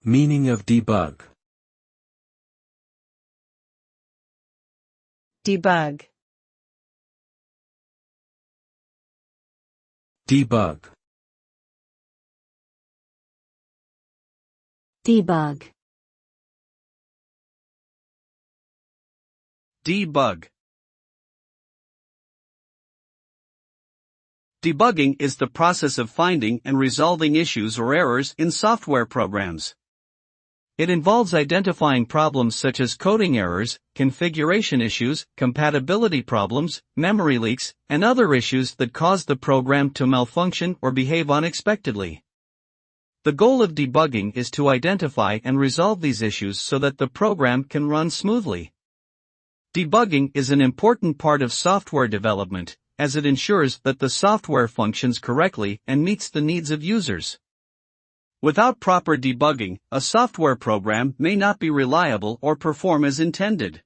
Meaning of debug. Debug. Debug. Debug. Debug. Debugging is the process of finding and resolving issues or errors in software programs. It involves identifying problems such as coding errors, configuration issues, compatibility problems, memory leaks, and other issues that cause the program to malfunction or behave unexpectedly. The goal of debugging is to identify and resolve these issues so that the program can run smoothly. Debugging is an important part of software development, as it ensures that the software functions correctly and meets the needs of users. Without proper debugging, a software program may not be reliable or perform as intended.